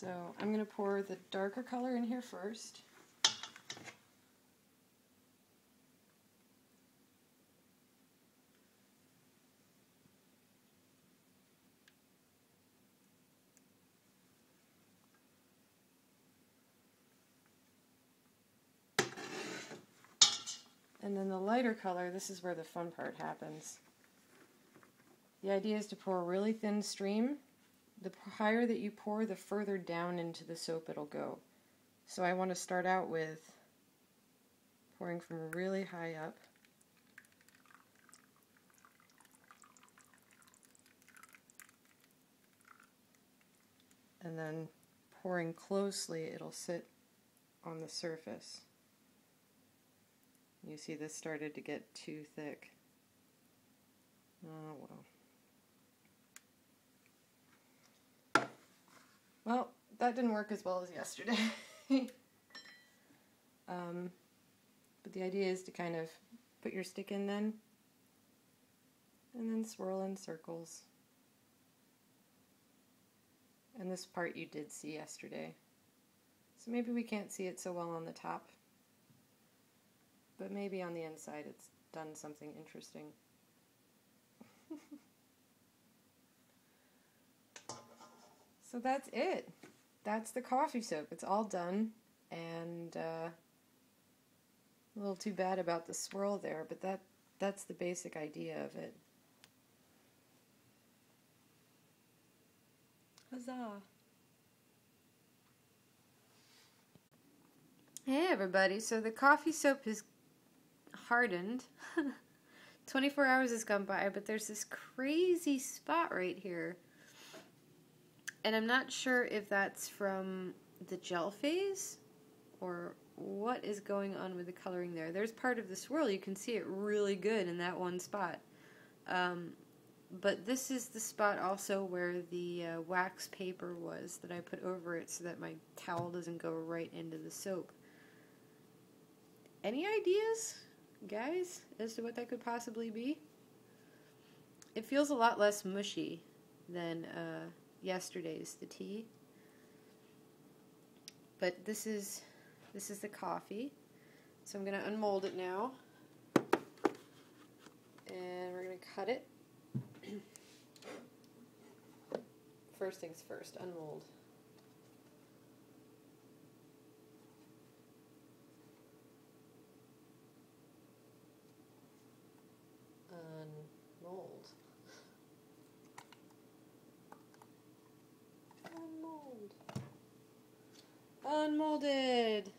So I'm going to pour the darker color in here first. And then the lighter color, this is where the fun part happens. The idea is to pour a really thin stream. The higher that you pour, the further down into the soap it'll go. So I want to start out with pouring from really high up. And then pouring closely, it'll sit on the surface. You see this started to get too thick. Oh well. Well, that didn't work as well as yesterday. But the idea is to kind of put your stick in then, and then swirl in circles. And this part you did see yesterday. So maybe we can't see it so well on the top, but maybe on the inside it's done something interesting. So that's it. That's the coffee soap. It's all done, and a little too bad about the swirl there, but that's the basic idea of it. Huzzah! Hey everybody, so the coffee soap is hardened. 24 hours has gone by, but there's this crazy spot right here. And I'm not sure if that's from the gel phase or what is going on with the coloring there. There's part of the swirl, you can see it really good in that one spot. But this is the spot also where the wax paper was that I put over it so that my towel doesn't go right into the soap. Any ideas, guys, as to what that could possibly be? It feels a lot less mushy than yesterday's, the tea. But this is the coffee. So I'm going to unmold it now. And we're going to cut it. First things first, unmold. Unmold. Unmold. Unmolded.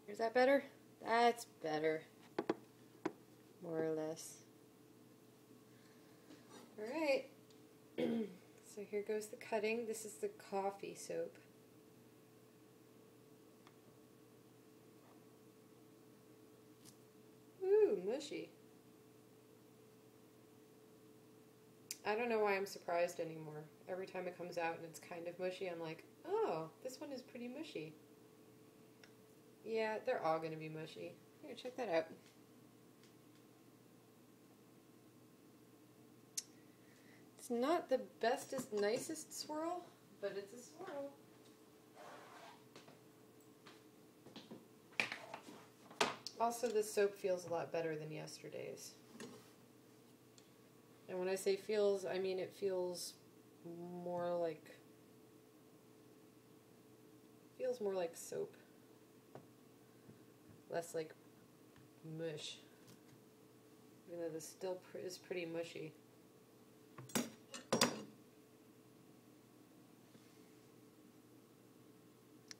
Is that better? That's better. More or less. Alright. So here goes the cutting. This is the coffee soap. Ooh, mushy. I don't know why I'm surprised anymore. Every time it comes out and it's kind of mushy, I'm like, oh, this one is pretty mushy. Yeah, they're all going to be mushy. Here, check that out. It's not the bestest, nicest swirl, but it's a swirl. Also, this soap feels a lot better than yesterday's. And when I say feels, I mean it feels more like soap. Less like mush. Even though this still is pretty mushy.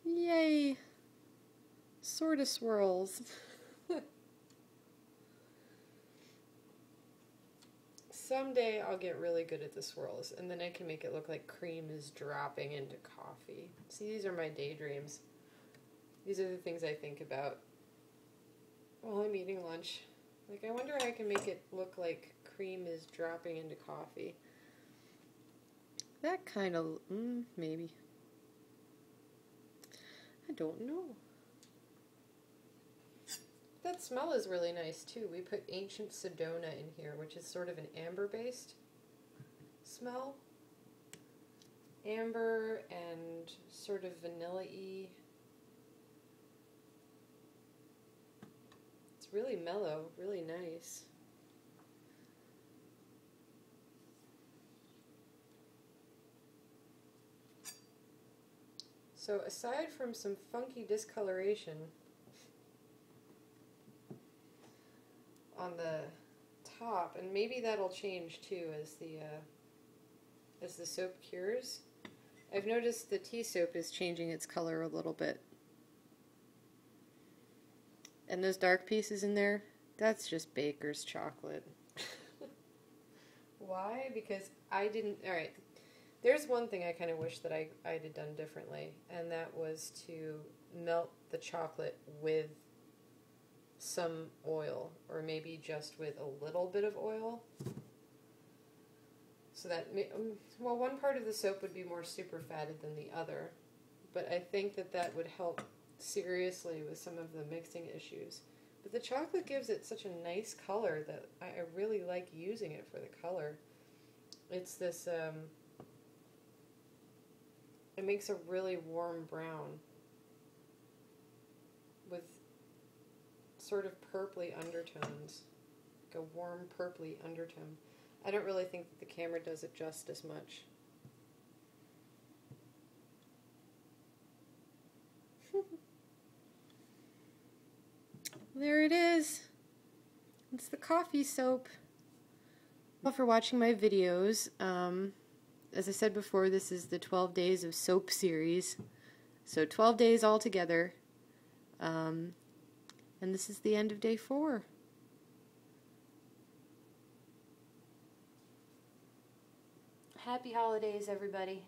Yay! Sorta swirls. Someday I'll get really good at the swirls, and then I can make it look like cream is dropping into coffee. See, these are my daydreams. These are the things I think about while I'm eating lunch. Like, I wonder how I can make it look like cream is dropping into coffee. That kind of, maybe. I don't know. That smell is really nice too. We put ancient Sedona in here, which is sort of an amber-based smell. amber and sort of vanilla-y. It's really mellow, really nice. So aside from some funky discoloration on the top, and maybe that'll change too as the soap cures. I've noticed the tea soap is changing its color a little bit. And those dark pieces in there, that's just baker's chocolate. Why? Because I didn't... Alright, there's one thing I kind of wish that I had done differently, and that was to melt the chocolate with some oil, or maybe just with a little bit of oil. So that, well, one part of the soap would be more super fatted than the other, but I think that that would help seriously with some of the mixing issues. But the chocolate gives it such a nice color that I really like using it for the color. It's this, it makes a really warm brown with sort of purpley undertones, like a warm purpley undertone. I don't really think that the camera does it justice much. There it is. It's the coffee soap. Well, for watching my videos. As I said before, this is the 12 Days of Soap series. So 12 days altogether. And this is the end of day 4. Happy holidays, everybody.